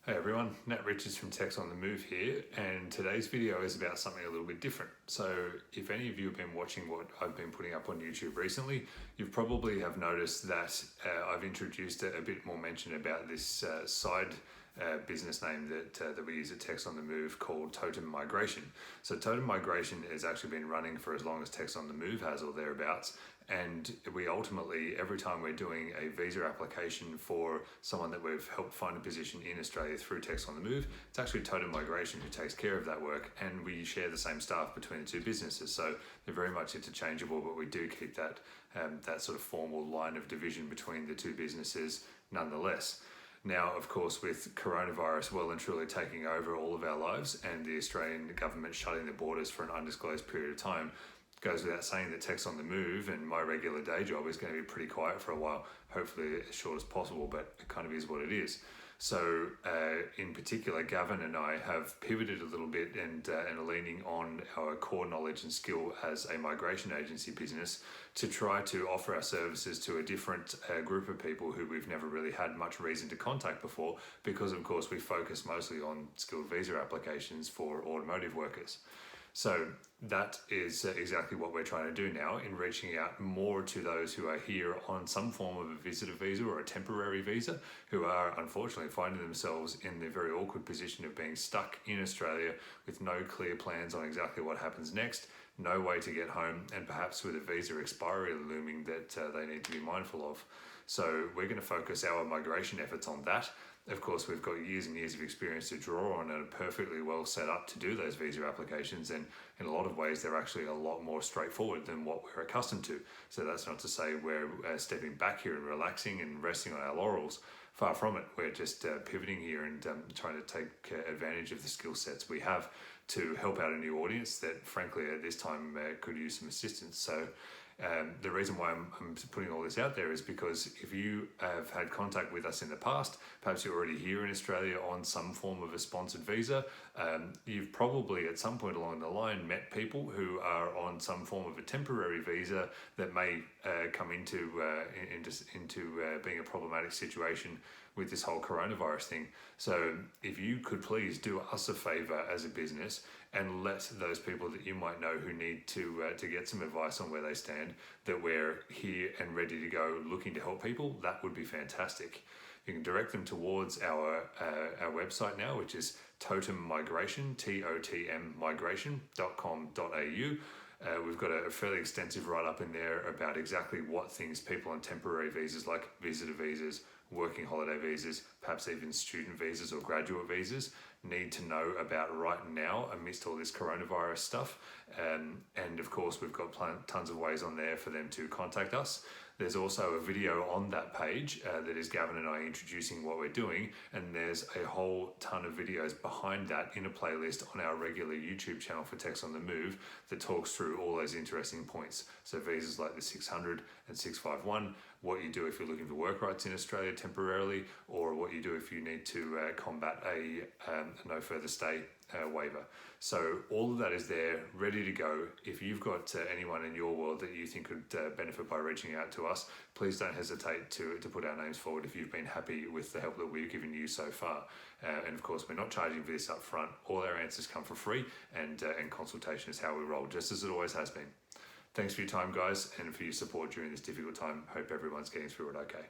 Hey everyone, Nat Richards from Techs on the Move here, and today's video is about something a little bit different. So if any of you have been watching what I've been putting up on YouTube recently, you probably have noticed that I've introduced a bit more mention about this side business name that we use at Techs on the Move called TOTM Migration. So TOTM Migration has actually been running for as long as Techs on the Move has or thereabouts, and we ultimately, every time we're doing a visa application for someone that we've helped find a position in Australia through Techs on the Move, it's actually TOTM Migration who takes care of that work, and we share the same staff between the two businesses. So they're very much interchangeable, but we do keep that sort of formal line of division between the two businesses nonetheless. Now, of course, with coronavirus well and truly taking over all of our lives and the Australian government shutting the borders for an undisclosed period of time, goes without saying that Techs on the Move and my regular day job is going to be pretty quiet for a while, hopefully as short as possible, but it kind of is what it is. So in particular, Gavin and I have pivoted a little bit and are leaning on our core knowledge and skill as a migration agency business to try to offer our services to a different group of people who we've never really had much reason to contact before, because of course we focus mostly on skilled visa applications for automotive workers. So that is exactly what we're trying to do now in reaching out more to those who are here on some form of a visitor visa or a temporary visa, who are unfortunately finding themselves in the very awkward position of being stuck in Australia with no clear plans on exactly what happens next, no way to get home, and perhaps with a visa expiry looming that they need to be mindful of. So we're going to focus our migration efforts on that. Of course, we've got years and years of experience to draw on and are perfectly well set up to do those visa applications, and in a lot of ways they're actually a lot more straightforward than what we're accustomed to. So that's not to say we're stepping back here and relaxing and resting on our laurels. Far from it. We're just pivoting here and trying to take advantage of the skill sets we have to help out a new audience that frankly at this time could use some assistance. So the reason why I'm putting all this out there is because if you have had contact with us in the past, perhaps you're already here in Australia on some form of a sponsored visa, you've probably at some point along the line met people who are on some form of a temporary visa that may come into being a problematic situation with this whole coronavirus thing. So if you could please do us a favor as a business and let those people that you might know who need to get some advice on where they stand, that we're here and ready to go looking to help people, that would be fantastic. You can direct them towards our website now, which is TOTM Migration, totmmigration.com.au. We've got a fairly extensive write-up in there about exactly what things people on temporary visas like visitor visas, working holiday visas, perhaps even student visas or graduate visas need to know about right now amidst all this coronavirus stuff. And of course, we've got tons of ways on there for them to contact us. There's also a video on that page that is Gavin and I introducing what we're doing, and there's a whole ton of videos behind that in a playlist on our regular YouTube channel for Techs on the Move that talks through all those interesting points. So visas like the 600 and 651, what you do if you're looking for work rights in Australia temporarily, or what you do if you need to combat a no further stay waiver. So all of that is there, ready to go. If you've got anyone in your world that you think could benefit by reaching out to us, please don't hesitate to put our names forward if you've been happy with the help that we've given you so far. And of course, we're not charging for this up front. All our answers come for free, and consultation is how we roll, just as it always has been. Thanks for your time, guys, and for your support during this difficult time. Hope everyone's getting through it okay.